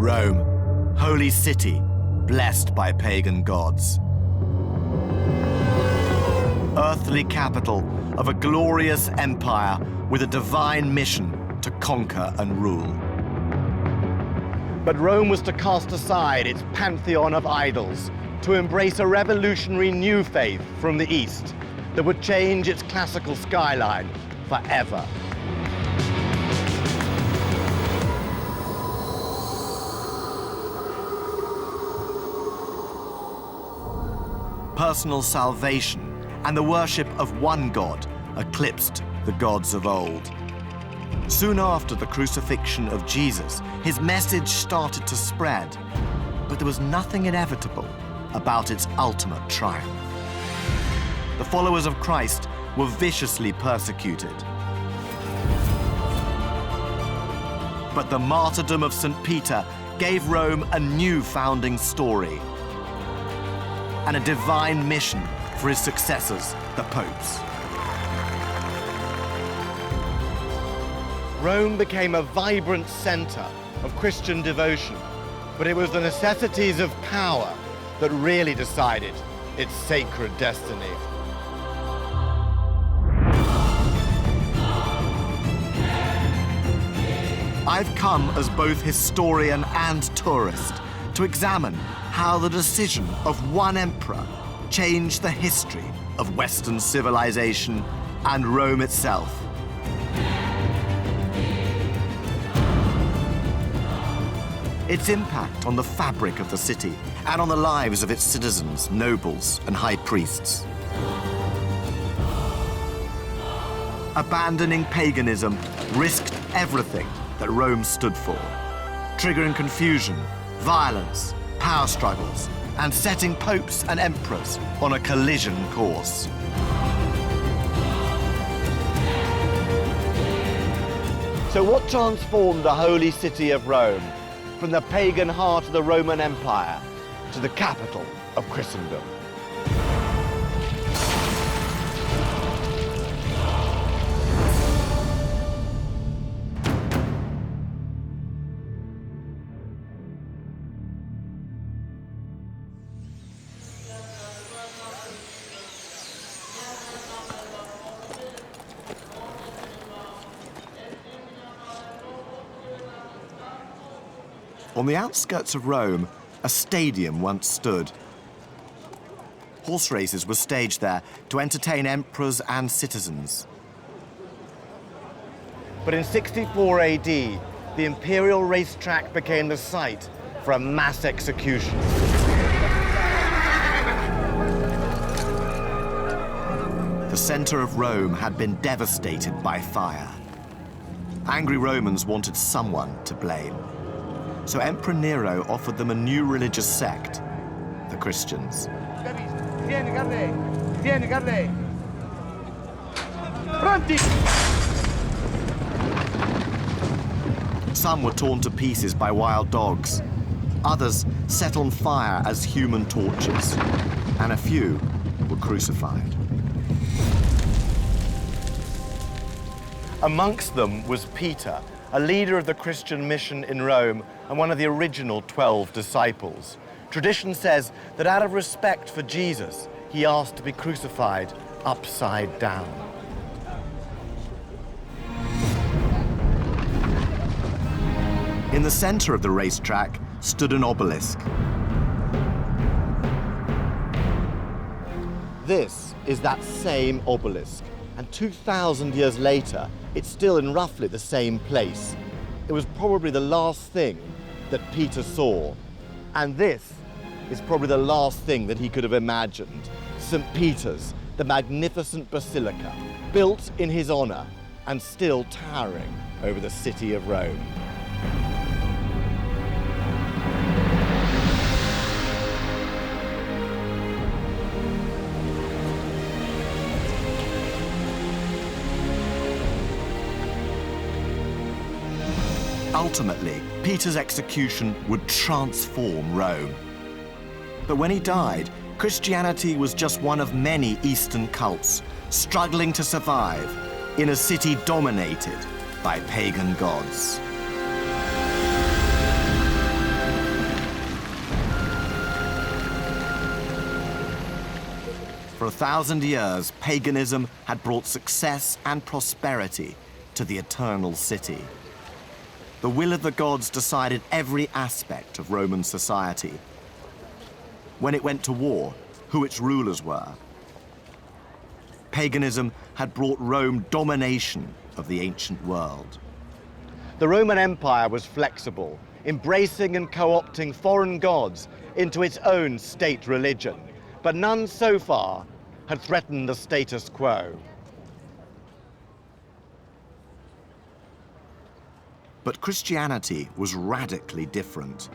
Rome, holy city, blessed by pagan gods. Earthly capital of a glorious empire with a divine mission to conquer and rule. But Rome was to cast aside its pantheon of idols to embrace a revolutionary new faith from the East that would change its classical skyline forever. Personal salvation and the worship of one God eclipsed the gods of old. Soon after the crucifixion of Jesus, his message started to spread, but there was nothing inevitable about its ultimate triumph. The followers of Christ were viciously persecuted. But the martyrdom of St. Peter gave Rome a new founding story and a divine mission for his successors, the popes. Rome became a vibrant center of Christian devotion, but it was the necessities of power that really decided its sacred destiny. I've come as both historian and tourist to examine how the decision of one emperor changed the history of Western civilization and Rome itself. Its impact on the fabric of the city and on the lives of its citizens, nobles, and high priests. Abandoning paganism risked everything that Rome stood for, triggering confusion, violence, power struggles, and setting popes and emperors on a collision course. So what transformed the holy city of Rome from the pagan heart of the Roman Empire to the capital of Christendom? On the outskirts of Rome, a stadium once stood. Horse races were staged there to entertain emperors and citizens. But in 64 AD, the imperial racetrack became the site for a mass execution. The center of Rome had been devastated by fire. Angry Romans wanted someone to blame. So Emperor Nero offered them a new religious sect, the Christians. Some were torn to pieces by wild dogs. Others set on fire as human torches. And a few were crucified. Amongst them was Peter, a leader of the Christian mission in Rome and one of the original 12 disciples. Tradition says that out of respect for Jesus, he asked to be crucified upside down. In the center of the racetrack stood an obelisk. This is that same obelisk, and 2,000 years later, it's still in roughly the same place. It was probably the last thing that Peter saw. And this is probably the last thing that he could have imagined. St. Peter's, the magnificent basilica, built in his honor and still towering over the city of Rome. Ultimately, Peter's execution would transform Rome. But when he died, Christianity was just one of many Eastern cults struggling to survive in a city dominated by pagan gods. For 1,000 years, paganism had brought success and prosperity to the eternal city. The will of the gods decided every aspect of Roman society. When it went to war, who its rulers were. Paganism had brought Rome domination of the ancient world. The Roman Empire was flexible, embracing and co-opting foreign gods into its own state religion, but none so far had threatened the status quo. But Christianity was radically different.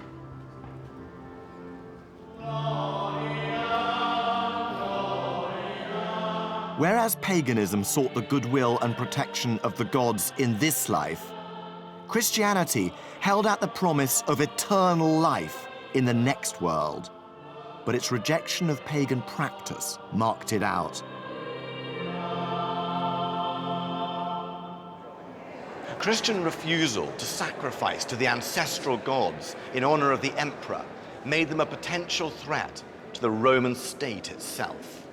Whereas paganism sought the goodwill and protection of the gods in this life, Christianity held out the promise of eternal life in the next world. But its rejection of pagan practice marked it out. Christian refusal to sacrifice to the ancestral gods in honor of the emperor made them a potential threat to the Roman state itself.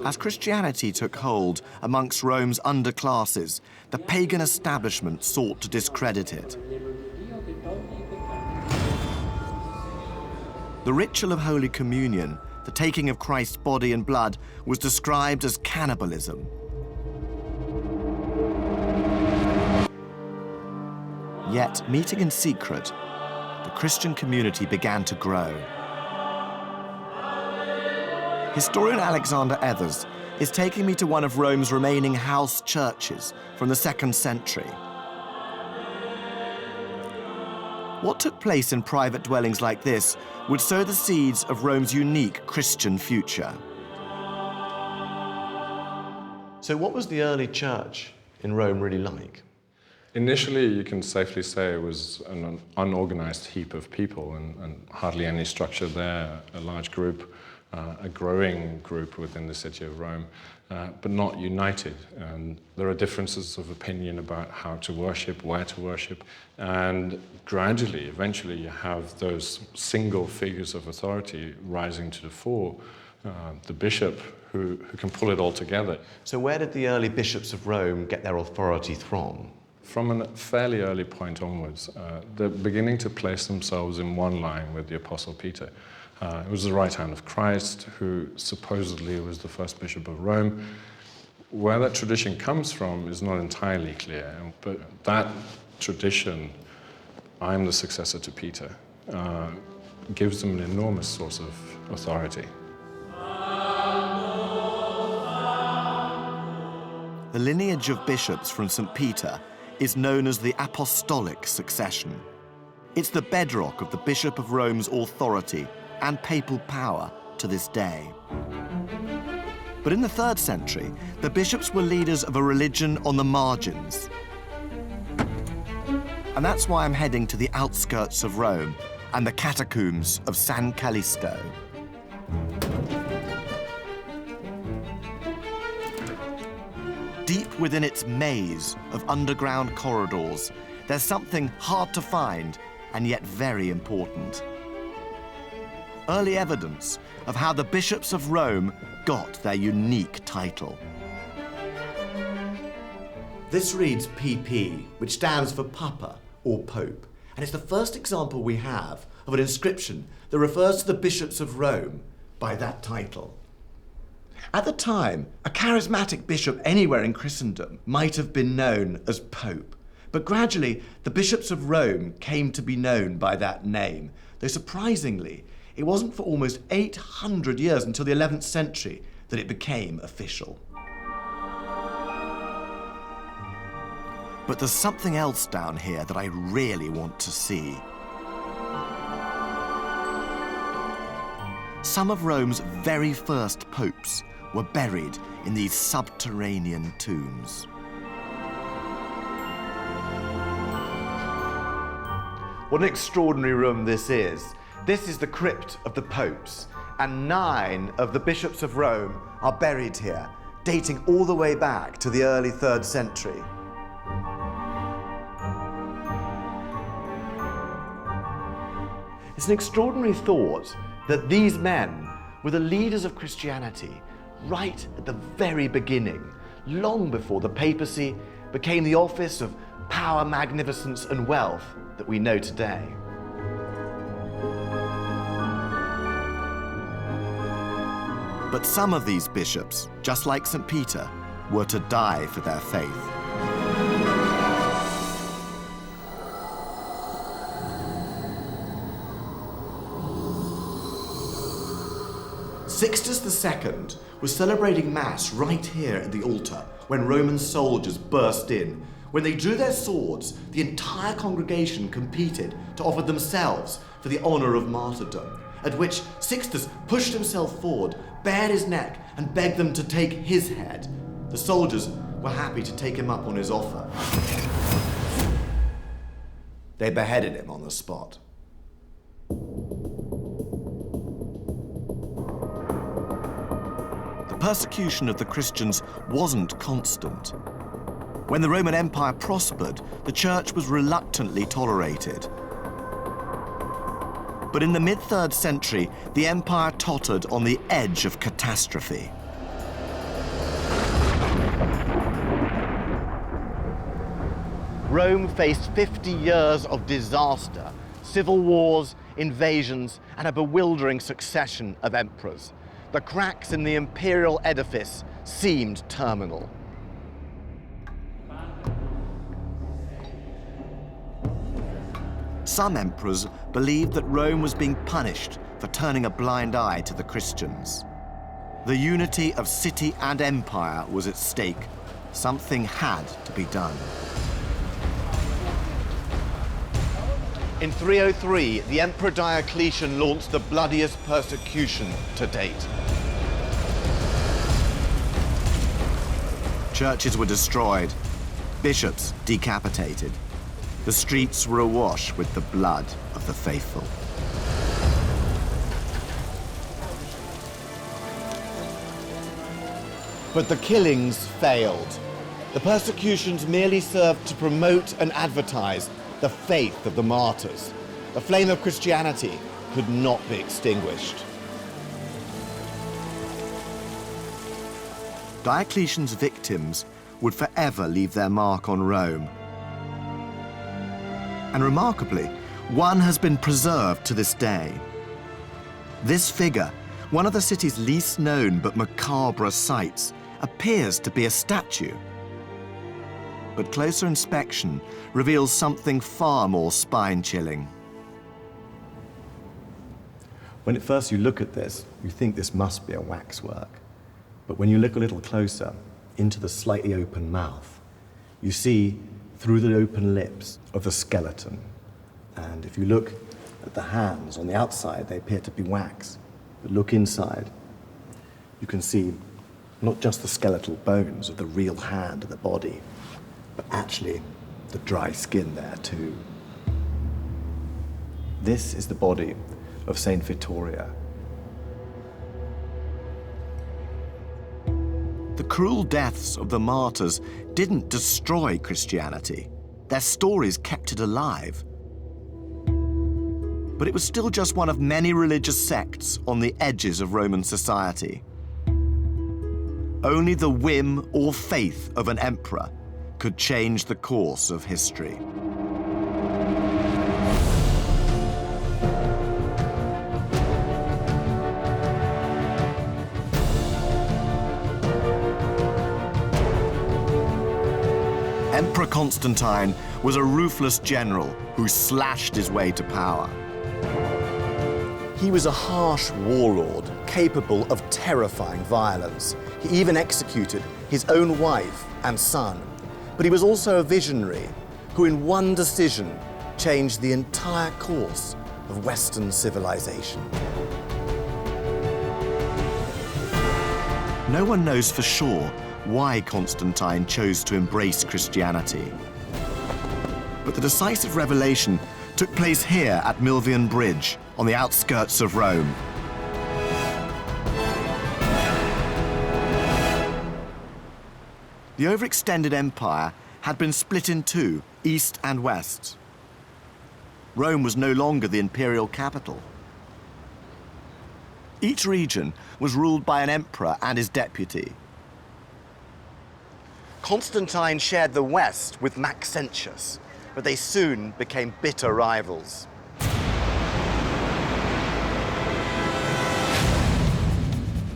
As Christianity took hold amongst Rome's underclasses, the pagan establishment sought to discredit it. The ritual of Holy Communion, the taking of Christ's body and blood, was described as cannibalism. Yet, meeting in secret, the Christian community began to grow. Historian Alexander Ethers is taking me to one of Rome's remaining house churches from the 2nd century. What took place in private dwellings like this would sow the seeds of Rome's unique Christian future. So what was the early church in Rome really like? Initially, you can safely say it was an unorganized heap of people and hardly any structure there, a large group, a growing group within the city of Rome, but not united. And there are differences of opinion about how to worship, where to worship, and gradually, eventually, you have those single figures of authority rising to the fore, the bishop who can pull it all together. So where did the early bishops of Rome get their authority from? From a fairly early point onwards, they're beginning to place themselves in one line with the Apostle Peter. It was the right hand of Christ, who supposedly was the first bishop of Rome. Where that tradition comes from is not entirely clear, but that tradition, I'm the successor to Peter, gives them an enormous source of authority. The lineage of bishops from St. Peter is known as the apostolic succession. It's the bedrock of the Bishop of Rome's authority and papal power to this day. But in the 3rd century, the bishops were leaders of a religion on the margins. And that's why I'm heading to the outskirts of Rome and the catacombs of San Callisto. Deep within its maze of underground corridors, there's something hard to find and yet very important. Early evidence of how the bishops of Rome got their unique title. This reads PP, which stands for Papa or Pope, and it's the first example we have of an inscription that refers to the bishops of Rome by that title. At the time, a charismatic bishop anywhere in Christendom might have been known as Pope, but gradually the bishops of Rome came to be known by that name, though surprisingly, it wasn't for almost 800 years until the 11th century that it became official. But there's something else down here that I really want to see. Some of Rome's very first popes were buried in these subterranean tombs. What an extraordinary room this is. This is the crypt of the popes, and 9 of the bishops of Rome are buried here, dating all the way back to the early 3rd century. It's an extraordinary thought that these men were the leaders of Christianity right at the very beginning, long before the papacy became the office of power, magnificence, and wealth that we know today. But some of these bishops, just like St. Peter, were to die for their faith. Sixtus II was celebrating Mass right here at the altar when Roman soldiers burst in. When they drew their swords, the entire congregation competed to offer themselves for the honour of martyrdom, at which Sixtus pushed himself forward, bared his neck, and begged them to take his head. The soldiers were happy to take him up on his offer. They beheaded him on the spot. The persecution of the Christians wasn't constant. When the Roman Empire prospered, the church was reluctantly tolerated. But in the mid-3rd century, the empire tottered on the edge of catastrophe. Rome faced 50 years of disaster, civil wars, invasions, and a bewildering succession of emperors. The cracks in the imperial edifice seemed terminal. Some emperors believed that Rome was being punished for turning a blind eye to the Christians. The unity of city and empire was at stake. Something had to be done. In 303, the Emperor Diocletian launched the bloodiest persecution to date. Churches were destroyed, bishops decapitated. The streets were awash with the blood of the faithful. But the killings failed. The persecutions merely served to promote and advertise the faith of the martyrs. The flame of Christianity could not be extinguished. Diocletian's victims would forever leave their mark on Rome. And remarkably, one has been preserved to this day. This figure, one of the city's least known but macabre sights, appears to be a statue. But closer inspection reveals something far more spine-chilling. When at first you look at this, you think this must be a waxwork. But when you look a little closer into the slightly open mouth, you see through the open lips of the skeleton. And if you look at the hands on the outside, they appear to be wax. But look inside, you can see not just the skeletal bones of the real hand of the body, but actually the dry skin there too. This is the body of Saint Vittoria. The cruel deaths of the martyrs didn't destroy Christianity. Their stories kept it alive. But it was still just one of many religious sects on the edges of Roman society. Only the whim or faith of an emperor could change the course of history. Emperor Constantine was a ruthless general who slashed his way to power. He was a harsh warlord, capable of terrifying violence. He even executed his own wife and son. But he was also a visionary who in one decision changed the entire course of Western civilization. No one knows for sure why Constantine chose to embrace Christianity. But the decisive revelation took place here at Milvian Bridge, on the outskirts of Rome. The overextended empire had been split in two, east and west. Rome was no longer the imperial capital. Each region was ruled by an emperor and his deputy. Constantine shared the west with Maxentius, but they soon became bitter rivals.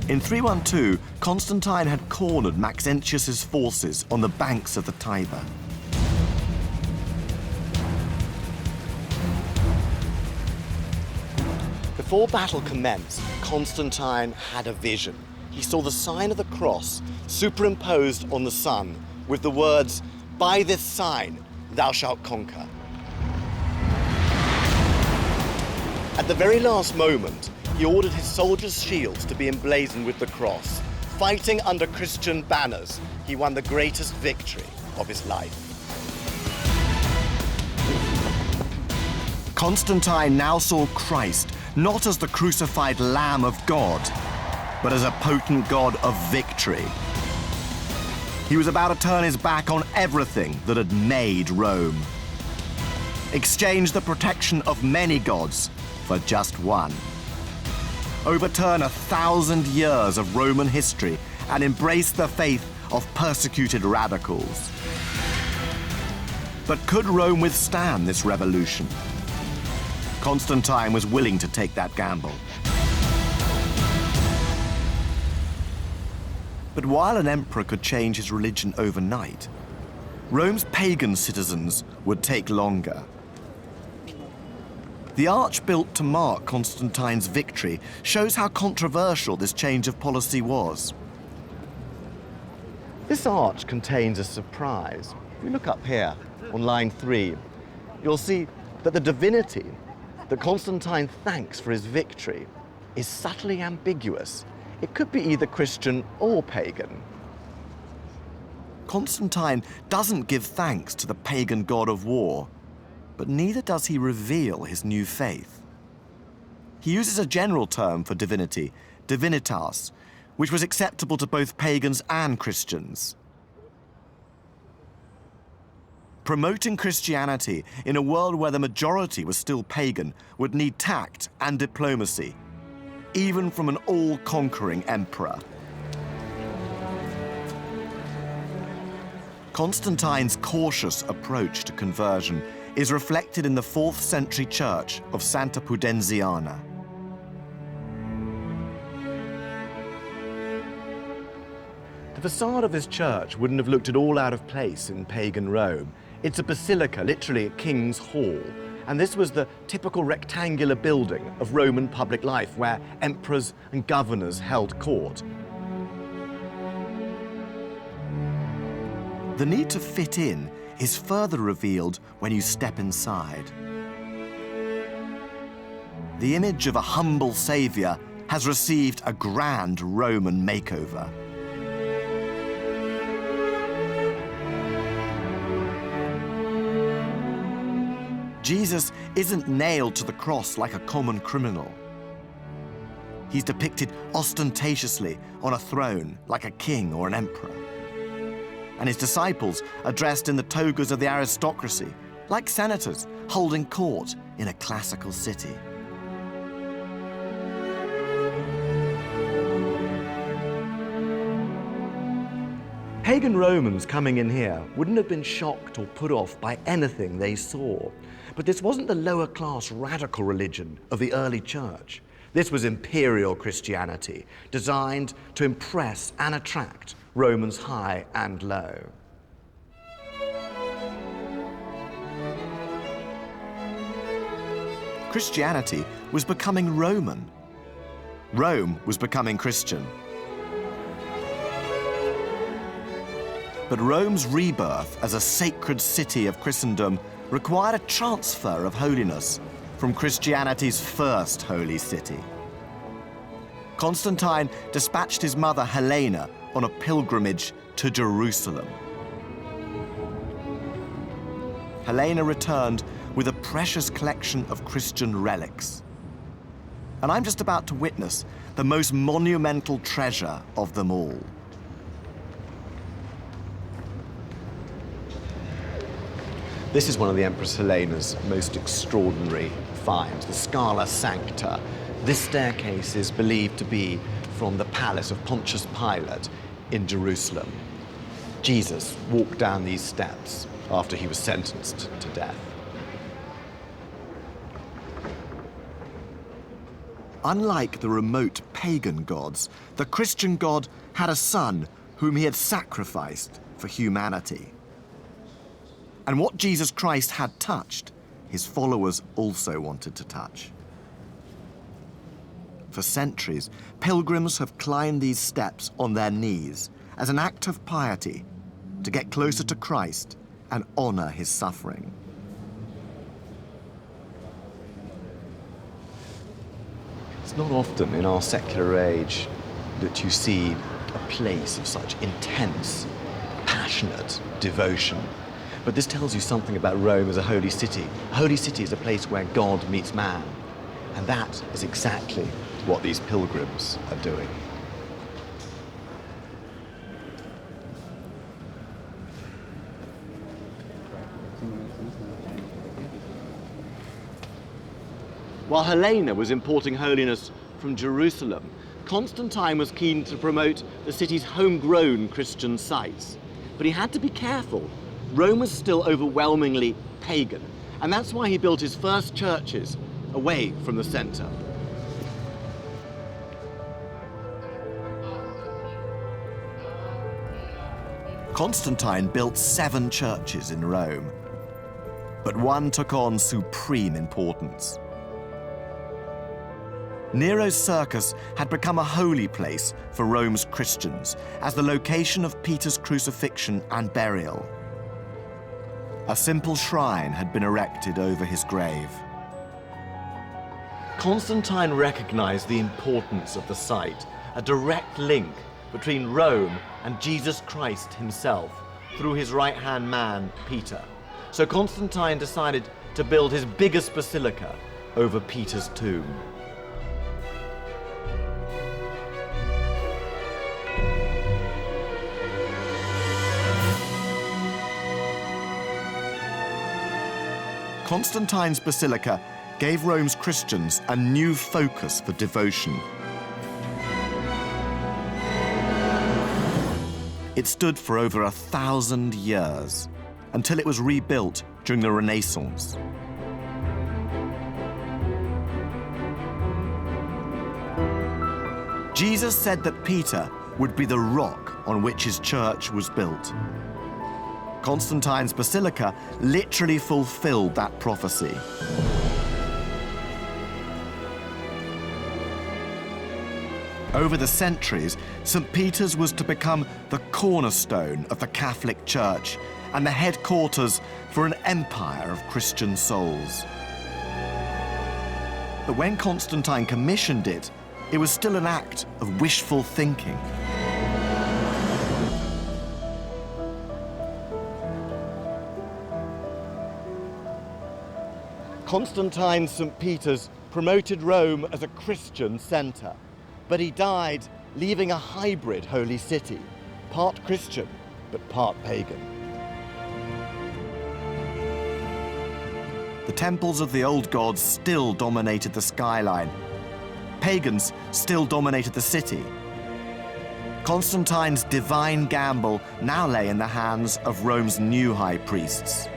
In 312, Constantine had cornered Maxentius's forces on the banks of the Tiber. Before battle commenced, Constantine had a vision. He saw the sign of the cross superimposed on the sun with the words, "By this sign thou shalt conquer." At the very last moment, he ordered his soldiers' shields to be emblazoned with the cross. Fighting under Christian banners, he won the greatest victory of his life. Constantine now saw Christ not as the crucified Lamb of God, but as a potent God of victory. He was about to turn his back on everything that had made Rome. Exchange the protection of many gods for just one. Overturn 1,000 years of Roman history and embrace the faith of persecuted radicals. But could Rome withstand this revolution? Constantine was willing to take that gamble. But while an emperor could change his religion overnight, Rome's pagan citizens would take longer. The arch built to mark Constantine's victory shows how controversial this change of policy was. This arch contains a surprise. If you look up here on line 3, you'll see that the divinity that Constantine thanks for his victory is subtly ambiguous. It could be either Christian or pagan. Constantine doesn't give thanks to the pagan god of war, but neither does he reveal his new faith. He uses a general term for divinity, divinitas, which was acceptable to both pagans and Christians. Promoting Christianity in a world where the majority was still pagan would need tact and diplomacy, even from an all-conquering emperor. Constantine's cautious approach to conversion is reflected in the 4th century church of Santa Pudenziana. The facade of this church wouldn't have looked at all out of place in pagan Rome. It's a basilica, literally a king's hall. And this was the typical rectangular building of Roman public life where emperors and governors held court. The need to fit in is further revealed when you step inside. The image of a humble savior has received a grand Roman makeover. Jesus isn't nailed to the cross like a common criminal. He's depicted ostentatiously on a throne like a king or an emperor. And his disciples are dressed in the togas of the aristocracy, like senators holding court in a classical city. Pagan Romans coming in here wouldn't have been shocked or put off by anything they saw. But this wasn't the lower-class radical religion of the early church. This was imperial Christianity, designed to impress and attract Romans high and low. Christianity was becoming Roman. Rome was becoming Christian. But Rome's rebirth as a sacred city of Christendom required a transfer of holiness from Christianity's first holy city. Constantine dispatched his mother Helena on a pilgrimage to Jerusalem. Helena returned with a precious collection of Christian relics. And I'm just about to witness the most monumental treasure of them all. This is one of the Empress Helena's most extraordinary finds, the Scala Sancta. This staircase is believed to be from the palace of Pontius Pilate in Jerusalem. Jesus walked down these steps after he was sentenced to death. Unlike the remote pagan gods, the Christian God had a son whom he had sacrificed for humanity. And what Jesus Christ had touched, his followers also wanted to touch. For centuries, pilgrims have climbed these steps on their knees as an act of piety to get closer to Christ and honor his suffering. It's not often in our secular age that you see a place of such intense, passionate devotion. But this tells you something about Rome as a holy city. A holy city is a place where God meets man. And that is exactly what these pilgrims are doing. While Helena was importing holiness from Jerusalem, Constantine was keen to promote the city's homegrown Christian sites. But he had to be careful. Rome was still overwhelmingly pagan, and that's why he built his first churches away from the center. Constantine built 7 churches in Rome, but one took on supreme importance. Nero's circus had become a holy place for Rome's Christians as the location of Peter's crucifixion and burial. A simple shrine had been erected over his grave. Constantine recognized the importance of the site, a direct link between Rome and Jesus Christ himself through his right-hand man, Peter. So Constantine decided to build his biggest basilica over Peter's tomb. Constantine's basilica gave Rome's Christians a new focus for devotion. It stood for over 1,000 years, until it was rebuilt during the Renaissance. Jesus said that Peter would be the rock on which his church was built. Constantine's basilica literally fulfilled that prophecy. Over the centuries, St. Peter's was to become the cornerstone of the Catholic Church and the headquarters for an empire of Christian souls. But when Constantine commissioned it, it was still an act of wishful thinking. Constantine's St. Peter's promoted Rome as a Christian center, but he died leaving a hybrid holy city, part Christian but part pagan. The temples of the old gods still dominated the skyline. Pagans still dominated the city. Constantine's divine gamble now lay in the hands of Rome's new high priests.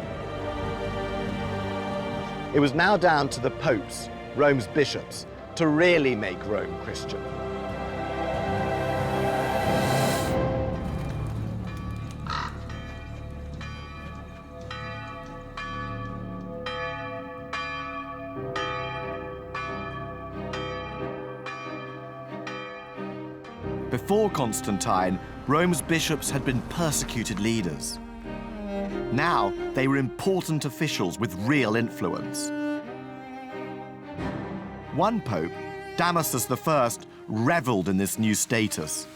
It was now down to the popes, Rome's bishops, to really make Rome Christian. Before Constantine, Rome's bishops had been persecuted leaders. Now, they were important officials with real influence. One pope, Damasus I, reveled in this new status.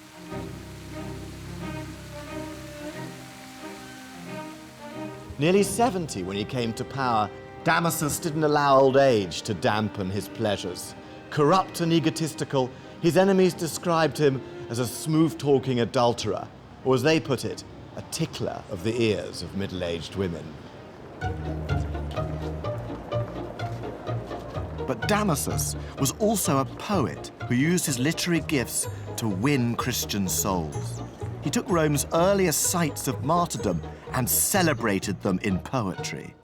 Nearly 70 when he came to power, Damasus didn't allow old age to dampen his pleasures. Corrupt and egotistical, his enemies described him as a smooth-talking adulterer, or as they put it, a tickler of the ears of middle-aged women. But Damasus was also a poet who used his literary gifts to win Christian souls. He took Rome's earliest sites of martyrdom and celebrated them in poetry.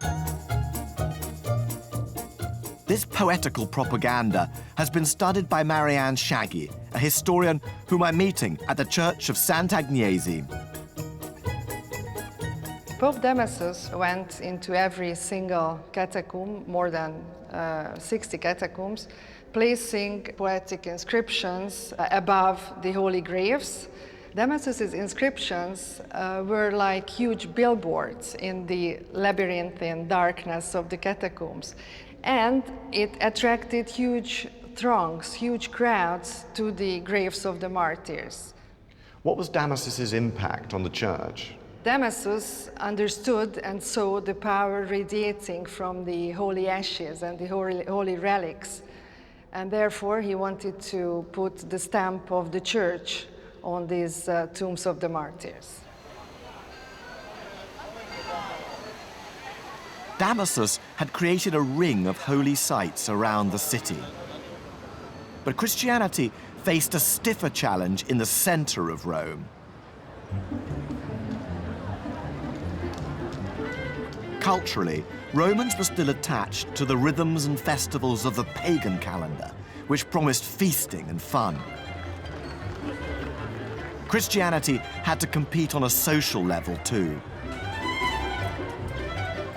This poetical propaganda has been studied by Marianne Shaggy, a historian whom I'm meeting at the Church of Sant'Agnese. Pope Damasus went into every single catacomb, more than 60 catacombs, placing poetic inscriptions above the holy graves. Damasus's inscriptions were like huge billboards in the labyrinthine darkness of the catacombs, and it attracted huge throngs, huge crowds to the graves of the martyrs. What was Damasus's impact on the church? Damasus understood and saw the power radiating from the holy ashes and the holy relics, and therefore he wanted to put the stamp of the church on these tombs of the martyrs. Damasus had created a ring of holy sites around the city. But Christianity faced a stiffer challenge in the center of Rome. Culturally, Romans were still attached to the rhythms and festivals of the pagan calendar, which promised feasting and fun. Christianity had to compete on a social level too.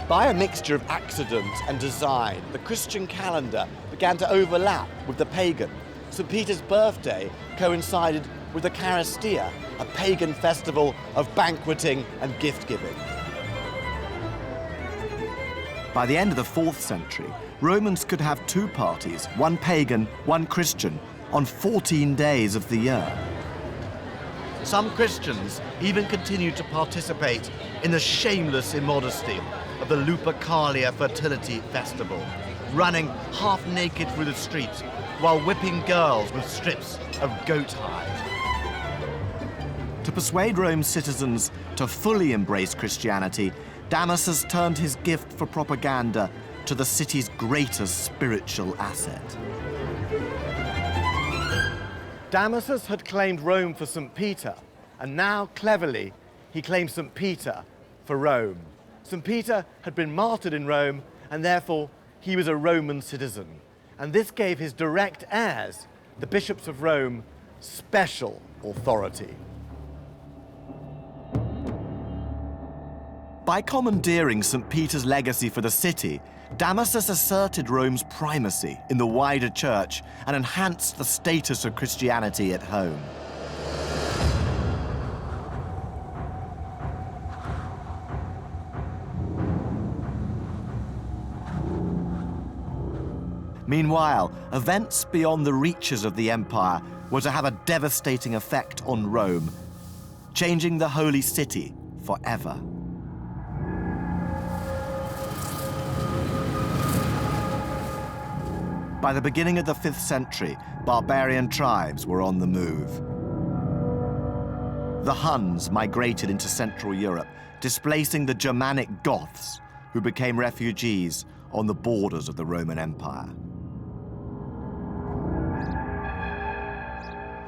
By a mixture of accident and design, the Christian calendar began to overlap with the pagan. St. Peter's birthday coincided with the Charistia, a pagan festival of banqueting and gift-giving. By the end of the 4th century, Romans could have 2 parties, one pagan, one Christian, on 14 days of the year. Some Christians even continued to participate in the shameless immodesty of the Lupercalia fertility festival, running half naked through the streets while whipping girls with strips of goat hide. To persuade Rome's citizens to fully embrace Christianity, Damasus turned his gift for propaganda to the city's greatest spiritual asset. Damasus had claimed Rome for St. Peter, and now, cleverly, he claimed St. Peter for Rome. St. Peter had been martyred in Rome, and therefore he was a Roman citizen. And this gave his direct heirs, the bishops of Rome, special authority. By commandeering St. Peter's legacy for the city, Damasus asserted Rome's primacy in the wider church and enhanced the status of Christianity at home. Meanwhile, events beyond the reaches of the empire were to have a devastating effect on Rome, changing the holy city forever. By the beginning of the 5th century, barbarian tribes were on the move. The Huns migrated into Central Europe, displacing the Germanic Goths, who became refugees on the borders of the Roman Empire.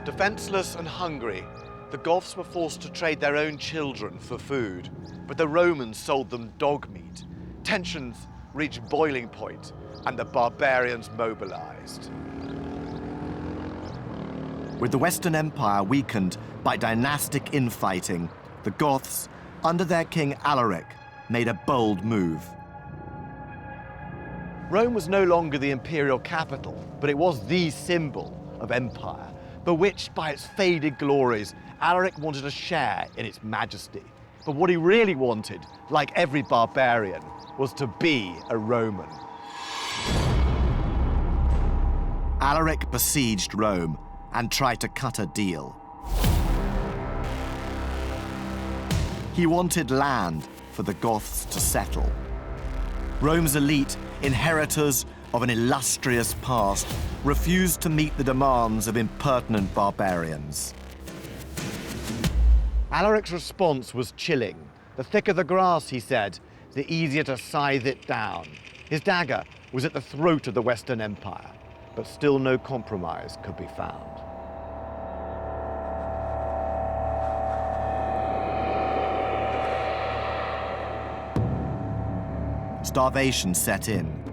Defenseless and hungry, the Goths were forced to trade their own children for food, but the Romans sold them dog meat. Tensions reached boiling point, and the barbarians mobilized. With the Western Empire weakened by dynastic infighting, the Goths, under their king Alaric, made a bold move. Rome was no longer the imperial capital, but it was the symbol of empire. Bewitched by its faded glories, Alaric wanted a share in its majesty. But what he really wanted, like every barbarian, was to be a Roman. Alaric besieged Rome and tried to cut a deal. He wanted land for the Goths to settle. Rome's elite, inheritors of an illustrious past, refused to meet the demands of impertinent barbarians. Alaric's response was chilling. The thicker the grass, he said, the easier to scythe it down. His dagger was at the throat of the Western Empire, but still no compromise could be found. Starvation set in.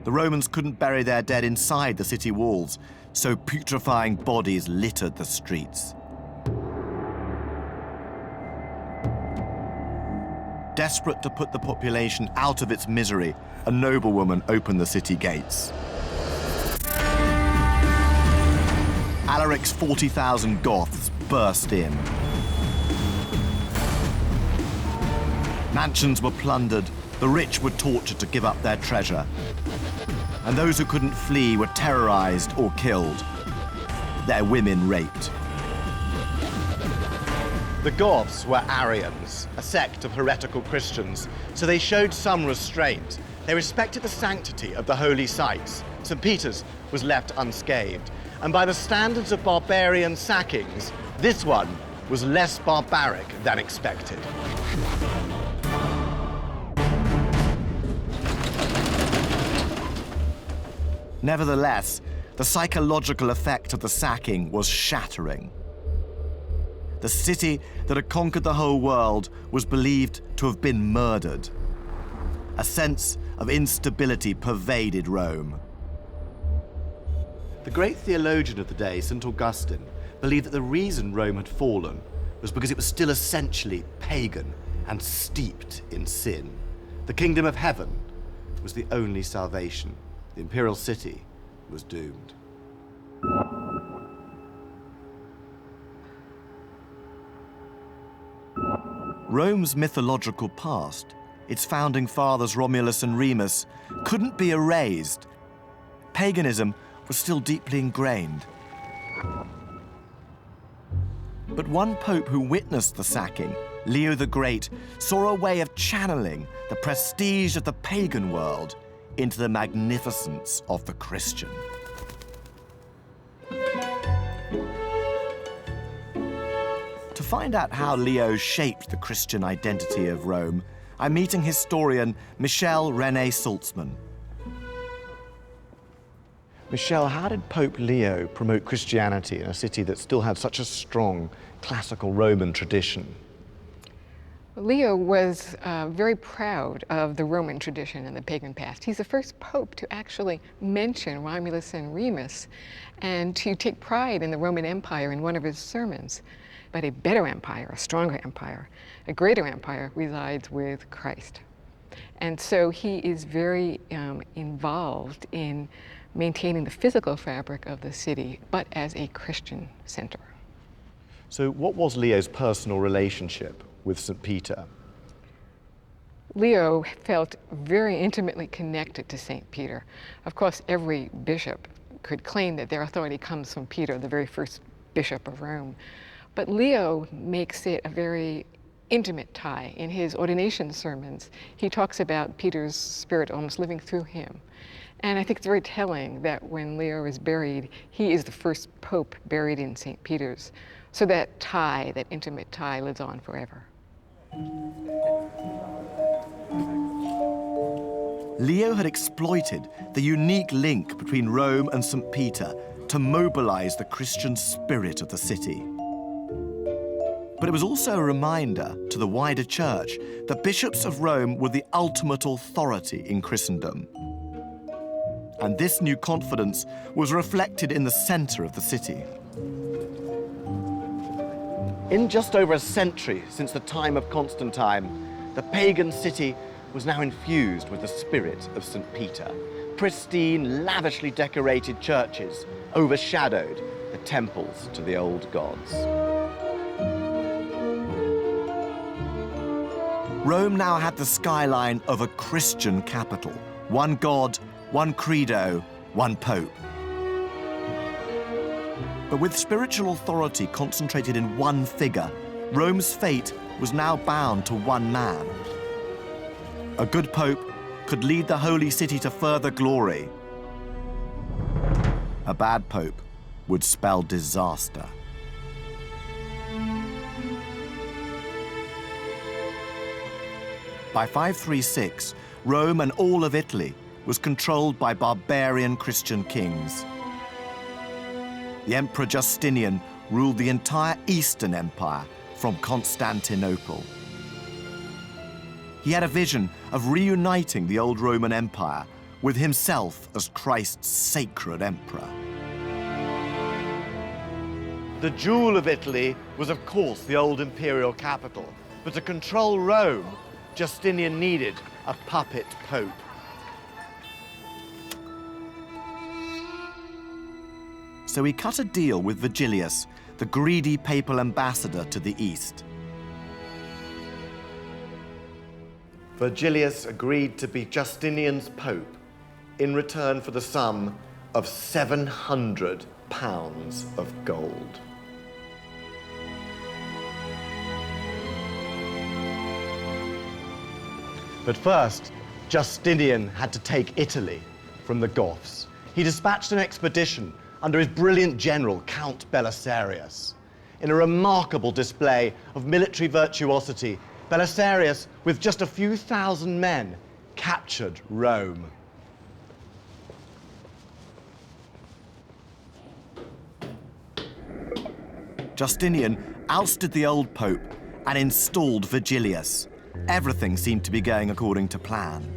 The Romans couldn't bury their dead inside the city walls, so putrefying bodies littered the streets. Desperate to put the population out of its misery, a noblewoman opened the city gates. Alaric's 40,000 Goths burst in. Mansions were plundered, the rich were tortured to give up their treasure, and those who couldn't flee were terrorized or killed, their women raped. The Goths were Arians, a sect of heretical Christians, so they showed some restraint. They respected the sanctity of the holy sites. St. Peter's was left unscathed, and by the standards of barbarian sackings, this one was less barbaric than expected. Nevertheless, the psychological effect of the sacking was shattering. The city that had conquered the whole world was believed to have been murdered. A sense of instability pervaded Rome. The great theologian of the day, St. Augustine, believed that the reason Rome had fallen was because it was still essentially pagan and steeped in sin. The kingdom of heaven was the only salvation. The imperial city was doomed. Rome's mythological past, its founding fathers Romulus and Remus, couldn't be erased. Paganism was still deeply ingrained. But one pope who witnessed the sacking, Leo the Great, saw a way of channeling the prestige of the pagan world into the magnificence of the Christian. To find out how Leo shaped the Christian identity of Rome, I'm meeting historian Michel René Saltzman. Michel, how did Pope Leo promote Christianity in a city that still had such a strong classical Roman tradition? Leo was very proud of the Roman tradition in the pagan past. He's the first pope to actually mention Romulus and Remus and to take pride in the Roman Empire in one of his sermons. But a better empire, a stronger empire, a greater empire resides with Christ. And so he is very involved in maintaining the physical fabric of the city, but as a Christian center. So what was Leo's personal relationship with St. Peter? Leo felt very intimately connected to St. Peter. Of course, every bishop could claim that their authority comes from Peter, the very first bishop of Rome. But Leo makes it a very intimate tie. In his ordination sermons, he talks about Peter's spirit almost living through him. And I think it's very telling that when Leo is buried, he is the first pope buried in St. Peter's. So that tie, that intimate tie, lives on forever. Leo had exploited the unique link between Rome and St. Peter to mobilize the Christian spirit of the city. But it was also a reminder to the wider church that bishops of Rome were the ultimate authority in Christendom. And this new confidence was reflected in the center of the city. In just over a century since the time of Constantine, the pagan city was now infused with the spirit of St. Peter. Pristine, lavishly decorated churches overshadowed the temples to the old gods. Rome now had the skyline of a Christian capital. One God, one credo, one pope. But with spiritual authority concentrated in one figure, Rome's fate was now bound to one man. A good pope could lead the holy city to further glory. A bad pope would spell disaster. By 536, Rome and all of Italy was controlled by barbarian Christian kings. The Emperor Justinian ruled the entire Eastern Empire from Constantinople. He had a vision of reuniting the old Roman Empire with himself as Christ's sacred emperor. The jewel of Italy was, of course, the old imperial capital. But to control Rome, Justinian needed a puppet pope. So he cut a deal with Vigilius, the greedy papal ambassador to the east. Vigilius agreed to be Justinian's pope in return for the sum of 700 pounds of gold. But first, Justinian had to take Italy from the Goths. He dispatched an expedition under his brilliant general, Count Belisarius. In a remarkable display of military virtuosity, Belisarius, with just a few thousand men, captured Rome. Justinian ousted the old pope and installed Vigilius. Everything seemed to be going according to plan.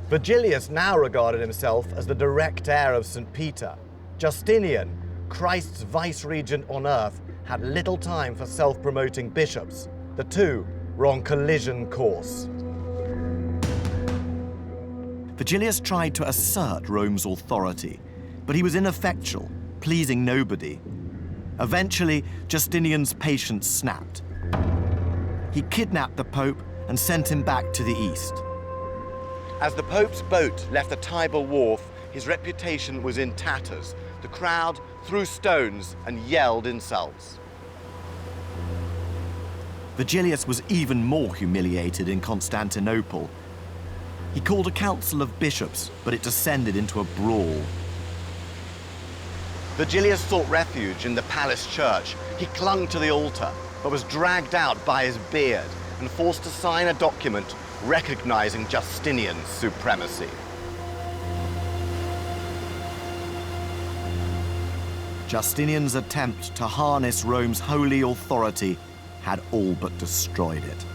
Vigilius now regarded himself as the direct heir of St. Peter. Justinian, Christ's vice-regent on earth, had little time for self-promoting bishops. The two were on collision course. Vigilius tried to assert Rome's authority, but he was ineffectual, pleasing nobody. Eventually, Justinian's patience snapped. He kidnapped the Pope and sent him back to the east. As the Pope's boat left the Tiber wharf, his reputation was in tatters. The crowd threw stones and yelled insults. Vigilius was even more humiliated in Constantinople. He called a council of bishops, but it descended into a brawl. Vigilius sought refuge in the palace church. He clung to the altar, but was dragged out by his beard and forced to sign a document recognizing Justinian's supremacy. Justinian's attempt to harness Rome's holy authority had all but destroyed it.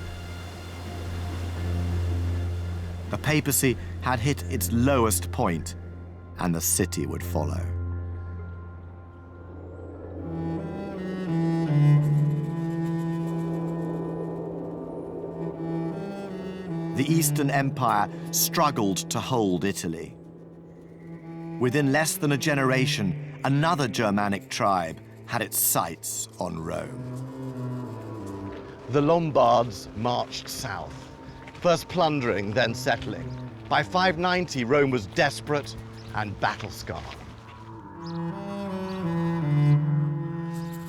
The papacy had hit its lowest point, and the city would follow. The Eastern Empire struggled to hold Italy. Within less than a generation, another Germanic tribe had its sights on Rome. The Lombards marched south, first plundering, then settling. By 590, Rome was desperate and battle-scarred.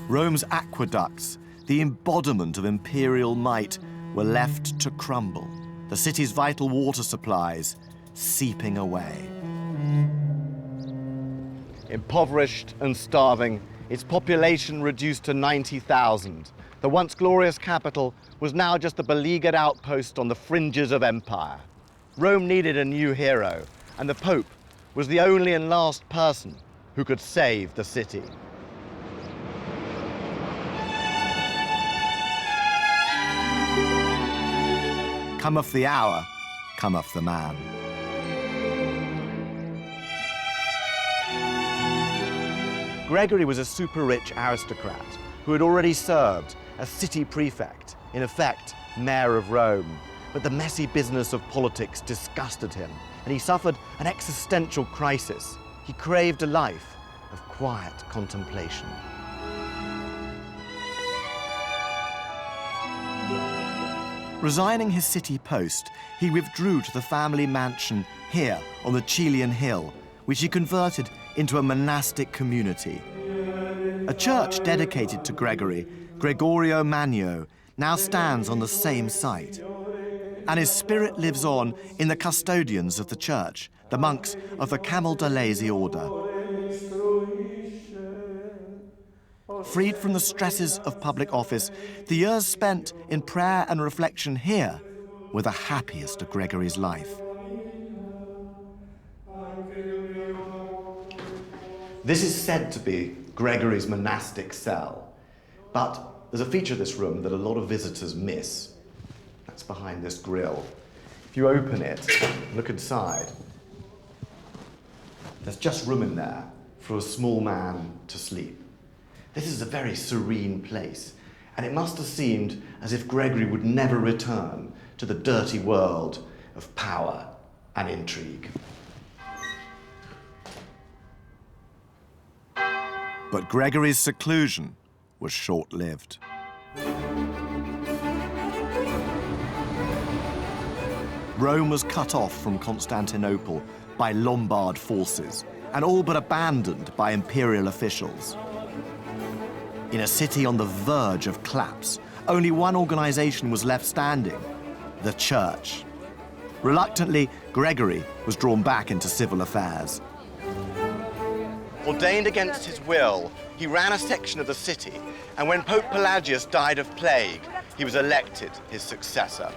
Rome's aqueducts, the embodiment of imperial might, were left to crumble, the city's vital water supplies seeping away. Impoverished and starving, its population reduced to 90,000. The once glorious capital was now just a beleaguered outpost on the fringes of empire. Rome needed a new hero, and the Pope was the only and last person who could save the city. Cometh the hour, cometh the man. Gregory was a super-rich aristocrat who had already served as city prefect, in effect, mayor of Rome. But the messy business of politics disgusted him, and he suffered an existential crisis. He craved a life of quiet contemplation. Resigning his city post, he withdrew to the family mansion here on the Cælian Hill, which he converted into a monastic community. A church dedicated to Gregory, Gregorio Magno, now stands on the same site. And his spirit lives on in the custodians of the church, the monks of the Camaldolese order. Freed from the stresses of public office, the years spent in prayer and reflection here were the happiest of Gregory's life. This is said to be Gregory's monastic cell, but there's a feature of this room that a lot of visitors miss. That's behind this grille. If you open it, look inside, there's just room in there for a small man to sleep. This is a very serene place, and it must have seemed as if Gregory would never return to the dirty world of power and intrigue. But Gregory's seclusion was short-lived. Rome was cut off from Constantinople by Lombard forces and all but abandoned by imperial officials. In a city on the verge of collapse, only one organization was left standing: the Church. Reluctantly, Gregory was drawn back into civil affairs. Ordained against his will, he ran a section of the city, and when Pope Pelagius died of plague, he was elected his successor.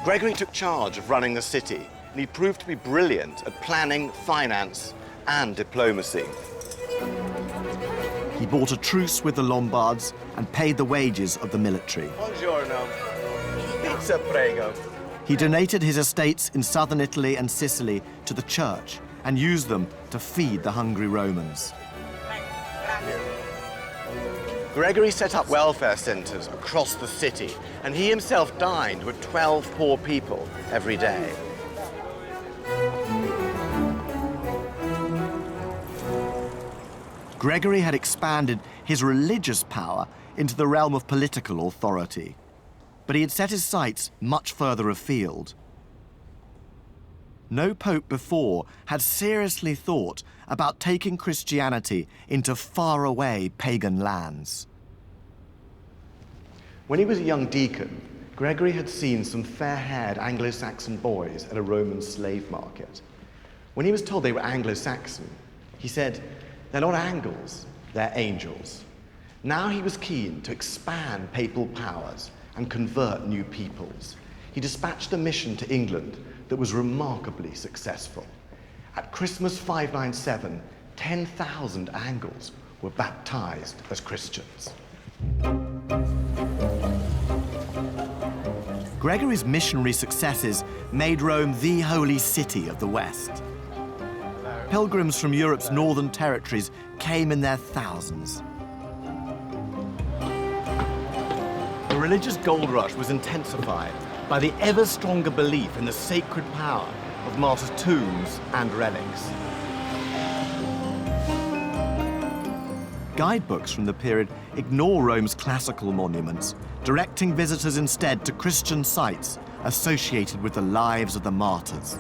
Gregory took charge of running the city, and he proved to be brilliant at planning, finance, and diplomacy. He bought a truce with the Lombards and paid the wages of the military. Buongiorno. Pizza, prego. He donated his estates in southern Italy and Sicily to the Church and used them to feed the hungry Romans. Gregory set up welfare centers across the city, and he himself dined with 12 poor people every day. Gregory had expanded his religious power into the realm of political authority, but he had set his sights much further afield. No pope before had seriously thought about taking Christianity into faraway pagan lands. When he was a young deacon, Gregory had seen some fair-haired Anglo-Saxon boys at a Roman slave market. When he was told they were Anglo-Saxon, he said, "They're not Angles, they're angels." Now he was keen to expand papal powers and convert new peoples. He dispatched a mission to England that was remarkably successful. At Christmas 597, 10,000 Angles were baptized as Christians. Gregory's missionary successes made Rome the holy city of the West. Pilgrims from Europe's northern territories came in their thousands. The religious gold rush was intensified by the ever stronger belief in the sacred power of martyrs' tombs and relics. Guidebooks from the period ignore Rome's classical monuments, directing visitors instead to Christian sites associated with the lives of the martyrs.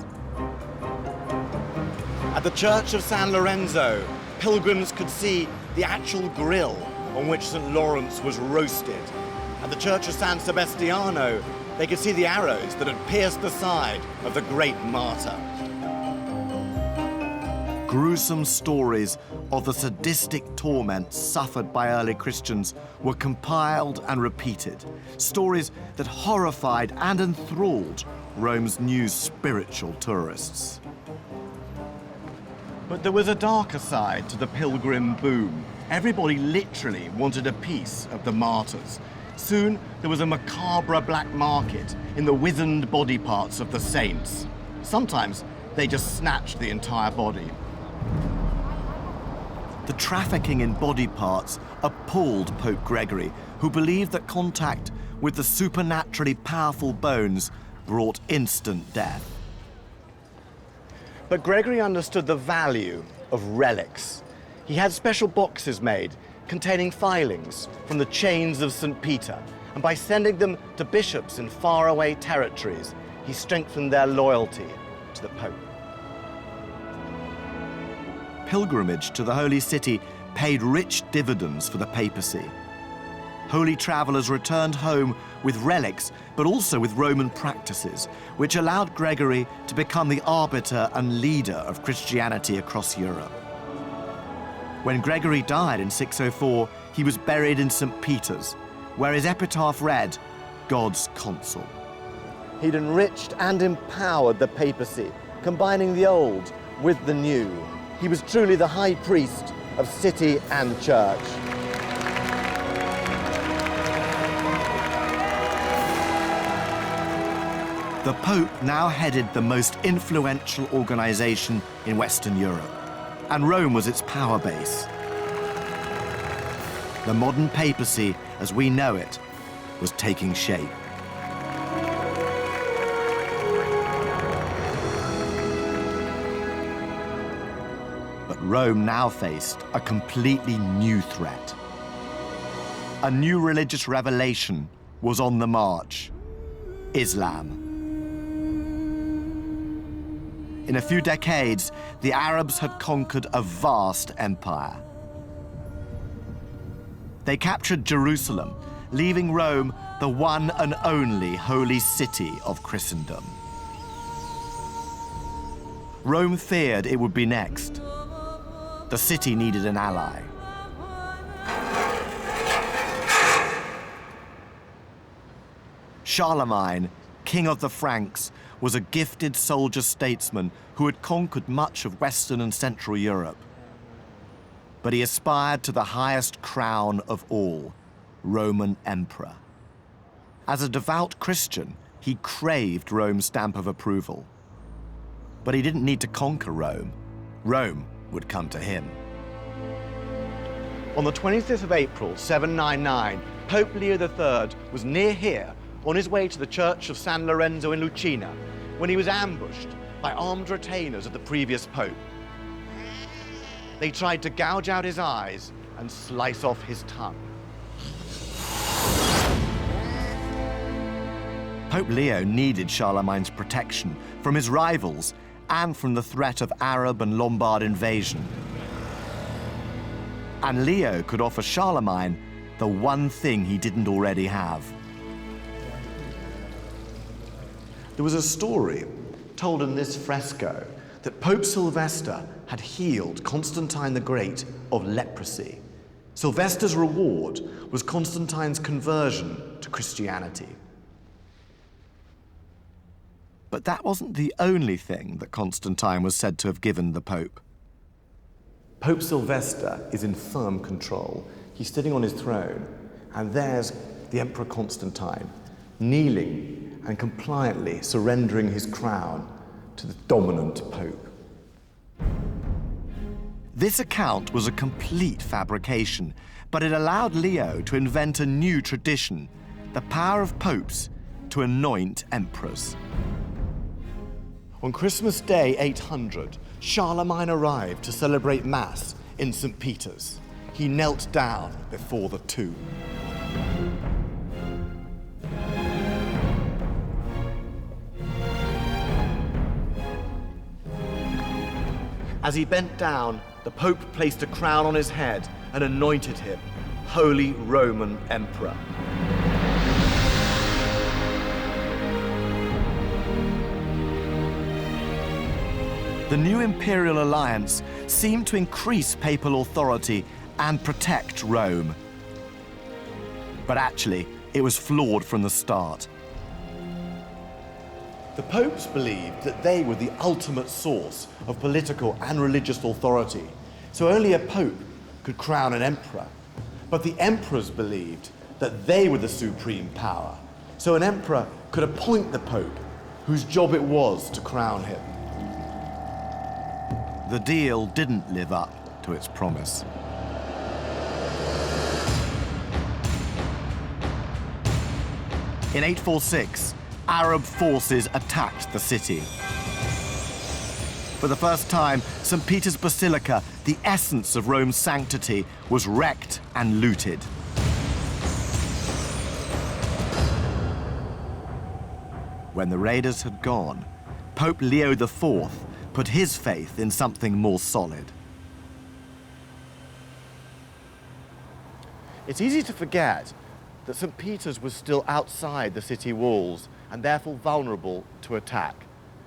At the Church of San Lorenzo, pilgrims could see the actual grill on which St. Lawrence was roasted. At the Church of San Sebastiano, they could see the arrows that had pierced the side of the great martyr. Gruesome stories of the sadistic torments suffered by early Christians were compiled and repeated, stories that horrified and enthralled Rome's new spiritual tourists. But there was a darker side to the pilgrim boom. Everybody literally wanted a piece of the martyrs. Soon, there was a macabre black market in the wizened body parts of the saints. Sometimes they just snatched the entire body. The trafficking in body parts appalled Pope Gregory, who believed that contact with the supernaturally powerful bones brought instant death. But Gregory understood the value of relics. He had special boxes made containing filings from the chains of St. Peter, and by sending them to bishops in faraway territories, he strengthened their loyalty to the Pope. Pilgrimage to the Holy City paid rich dividends for the papacy. Holy travelers returned home with relics, but also with Roman practices, which allowed Gregory to become the arbiter and leader of Christianity across Europe. When Gregory died in 604, he was buried in St. Peter's, where his epitaph read, "God's consul." He'd enriched and empowered the papacy, combining the old with the new. He was truly the high priest of city and church. The Pope now headed the most influential organization in Western Europe, and Rome was its power base. The modern papacy, as we know it, was taking shape. But Rome now faced a completely new threat. A new religious revelation was on the march: Islam. In a few decades, the Arabs had conquered a vast empire. They captured Jerusalem, leaving Rome the one and only holy city of Christendom. Rome feared it would be next. The city needed an ally. Charlemagne, king of the Franks, was a gifted soldier-statesman who had conquered much of Western and Central Europe. But he aspired to the highest crown of all, Roman emperor. As a devout Christian, he craved Rome's stamp of approval. But he didn't need to conquer Rome. Rome would come to him. On the 25th of April, 799, Pope Leo III was near here on his way to the church of San Lorenzo in Lucina when he was ambushed by armed retainers of the previous pope. They tried to gouge out his eyes and slice off his tongue. Pope Leo needed Charlemagne's protection from his rivals and from the threat of Arab and Lombard invasion. And Leo could offer Charlemagne the one thing he didn't already have. There was a story told in this fresco that Pope Sylvester had healed Constantine the Great of leprosy. Sylvester's reward was Constantine's conversion to Christianity. But that wasn't the only thing that Constantine was said to have given the Pope. Pope Sylvester is in firm control. He's sitting on his throne, and there's the Emperor Constantine, kneeling and compliantly surrendering his crown to the dominant Pope. This account was a complete fabrication, but it allowed Leo to invent a new tradition, the power of popes to anoint emperors. On Christmas Day 800, Charlemagne arrived to celebrate Mass in St. Peter's. He knelt down before the tomb. As he bent down, the Pope placed a crown on his head and anointed him Holy Roman Emperor. The new imperial alliance seemed to increase papal authority and protect Rome. But actually, it was flawed from the start. The popes believed that they were the ultimate source of political and religious authority, so only a pope could crown an emperor. But the emperors believed that they were the supreme power, so an emperor could appoint the pope, whose job it was to crown him. The deal didn't live up to its promise. In 846, Arab forces attacked the city. For the first time, St. Peter's Basilica, the essence of Rome's sanctity, was wrecked and looted. When the raiders had gone, Pope Leo IV put his faith in something more solid. It's easy to forget that St. Peter's was still outside the city walls and therefore vulnerable to attack.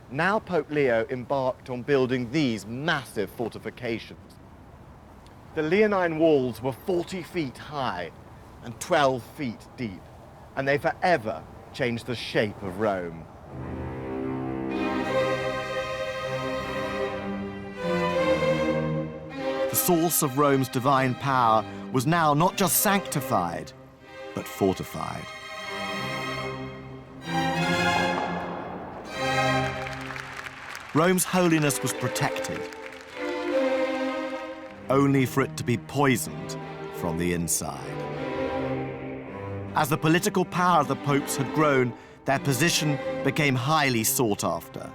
Now Pope Leo embarked on building these massive fortifications. The Leonine walls were 40 feet high and 12 feet deep, and they forever changed the shape of Rome. source of Rome's divine power was now not just sanctified, but fortified. Rome's holiness was protected, only for it to be poisoned from the inside. As the political power of the popes had grown, their position became highly sought after.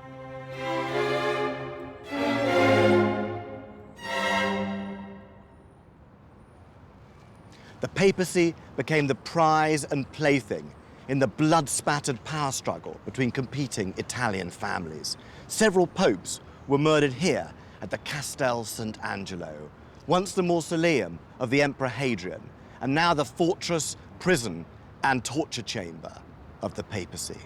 The papacy became the prize and plaything in the blood-spattered power struggle between competing Italian families. Several popes were murdered here at the Castel Sant'Angelo, once the mausoleum of the Emperor Hadrian, and now the fortress, prison, and torture chamber of the papacy.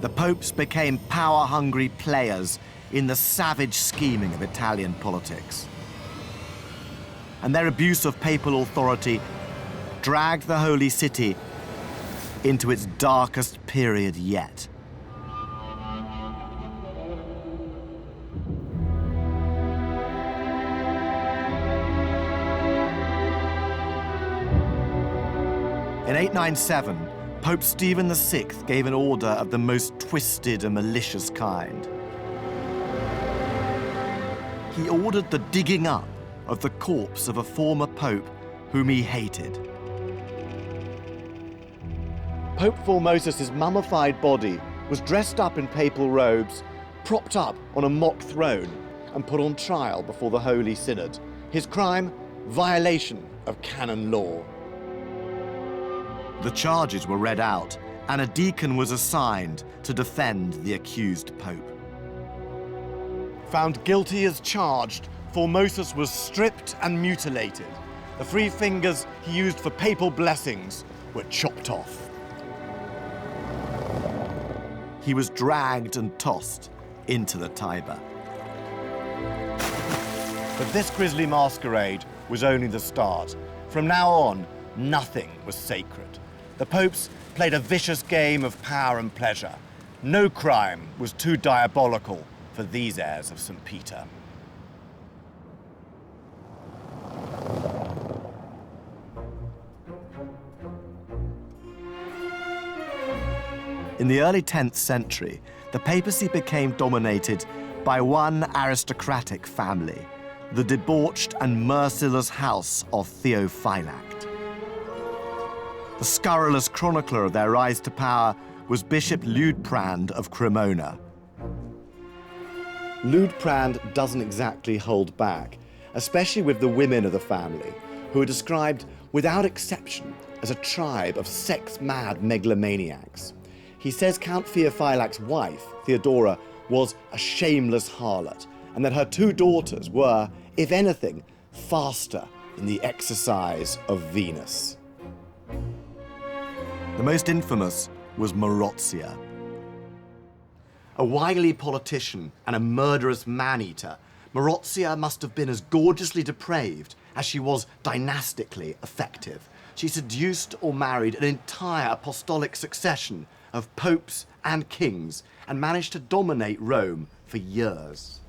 The popes became power-hungry players in the savage scheming of Italian politics. And their abuse of papal authority dragged the Holy City into its darkest period yet. In 897, Pope Stephen VI gave an order of the most twisted and malicious kind. He ordered the digging up of the corpse of a former pope whom he hated. Pope Formosus's mummified body was dressed up in papal robes, propped up on a mock throne, and put on trial before the Holy Synod. His crime? Violation of canon law. The charges were read out, and a deacon was assigned to defend the accused pope. Found guilty as charged, Formosus was stripped and mutilated. The 3 fingers he used for papal blessings were chopped off. He was dragged and tossed into the Tiber. But this grisly masquerade was only the start. From now on, nothing was sacred. The popes played a vicious game of power and pleasure. No crime was too diabolical for these heirs of St. Peter. In the early 10th century, the papacy became dominated by one aristocratic family, the debauched and merciless house of Theophylact. The scurrilous chronicler of their rise to power was Bishop Luitprand of Cremona. Luitprand doesn't exactly hold back, especially with the women of the family, who are described without exception as a tribe of sex-mad megalomaniacs. He says Count Theophylact's wife, Theodora, was a shameless harlot, and that her 2 daughters were, if anything, faster in the exercise of Venus. The most infamous was Marozia. A wily politician and a murderous man-eater, Marozia must have been as gorgeously depraved as she was dynastically effective. She seduced or married an entire apostolic succession of popes and kings and managed to dominate Rome for years.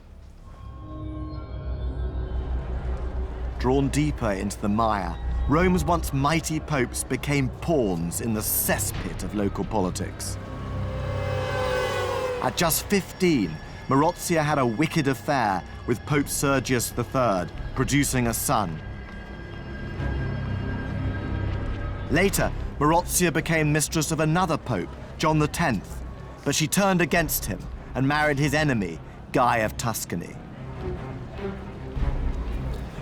Drawn deeper into the mire, Rome's once mighty popes became pawns in the cesspit of local politics. At just 15, Marozia had a wicked affair with Pope Sergius III, producing a son. Later, Marozia became mistress of another pope, John X, but she turned against him and married his enemy, Guy of Tuscany.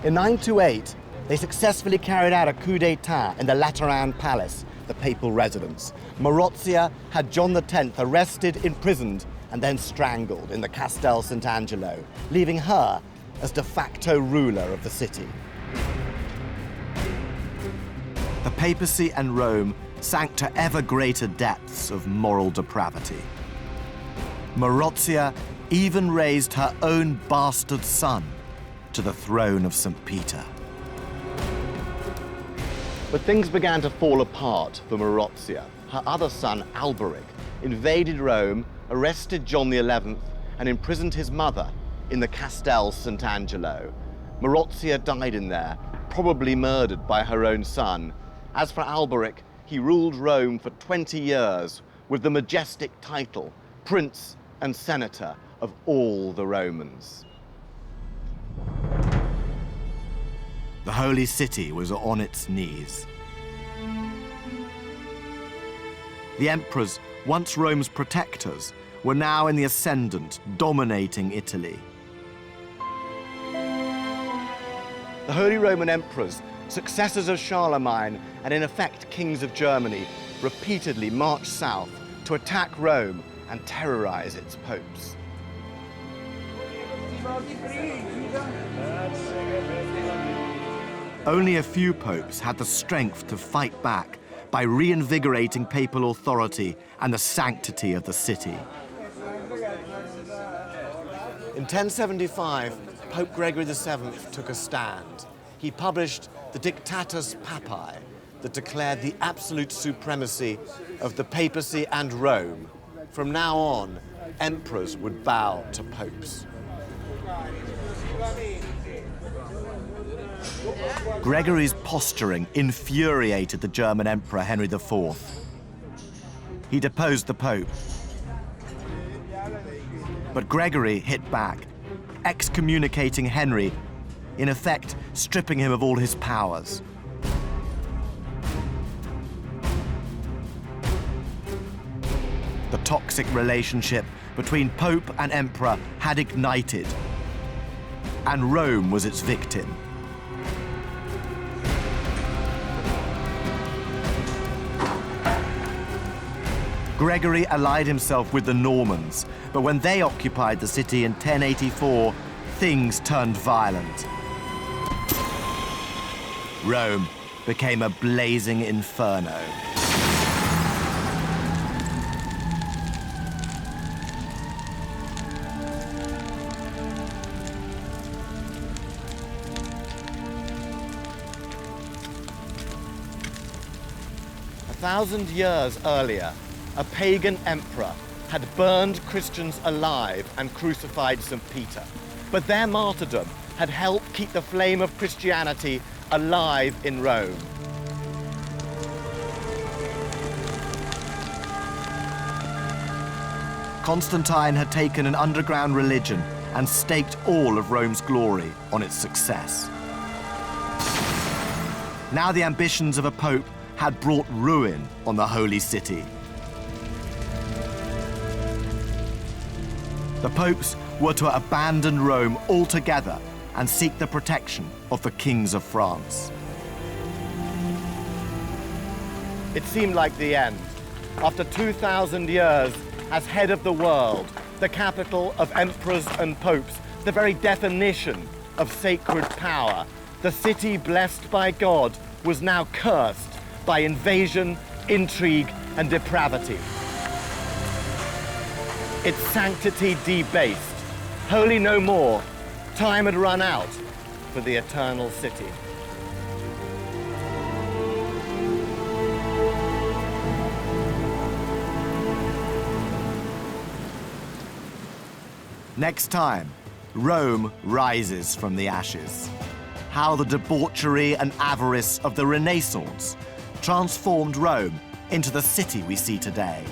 In 928, they successfully carried out a coup d'etat in the Lateran Palace, the papal residence. Marozia had John X arrested, imprisoned, and then strangled in the Castel Sant'Angelo, leaving her as de facto ruler of the city. The papacy and Rome sank to ever greater depths of moral depravity. Marozia even raised her own bastard son to the throne of St. Peter. But things began to fall apart for Marozia. Her other son, Alberic, invaded Rome arrested John XI and imprisoned his mother in the Castel Sant'Angelo. Marozia died in there, probably murdered by her own son. As for Alberic, he ruled Rome for 20 years with the majestic title, Prince and Senator of all the Romans. The Holy City was on its knees. The emperors, once Rome's protectors, were now in the ascendant, dominating Italy. The Holy Roman Emperors, successors of Charlemagne and in effect kings of Germany, repeatedly marched south to attack Rome and terrorize its popes. Only a few popes had the strength to fight back by reinvigorating papal authority and the sanctity of the city. In 1075, Pope Gregory VII took a stand. He published the Dictatus Papae that declared the absolute supremacy of the papacy and Rome. From now on, emperors would bow to popes. Gregory's posturing infuriated the German Emperor Henry IV. He deposed the Pope. But Gregory hit back, excommunicating Henry, in effect stripping him of all his powers. The toxic relationship between Pope and Emperor had ignited, and Rome was its victim. Gregory allied himself with the Normans, but when they occupied the city in 1084, things turned violent. Rome became a blazing inferno. A 1,000 years earlier, a pagan emperor had burned Christians alive and crucified St. Peter. But their martyrdom had helped keep the flame of Christianity alive in Rome. Constantine had taken an underground religion and staked all of Rome's glory on its success. Now the ambitions of a pope had brought ruin on the Holy City. The popes were to abandon Rome altogether and seek the protection of the kings of France. It seemed like the end. After 2,000 years as head of the world, the capital of emperors and popes, the very definition of sacred power, the city blessed by God was now cursed by invasion, intrigue, and depravity. Its sanctity debased. Holy no more. Time had run out for the eternal city. Next time, Rome rises from the ashes. How the debauchery and avarice of the Renaissance transformed Rome into the city we see today.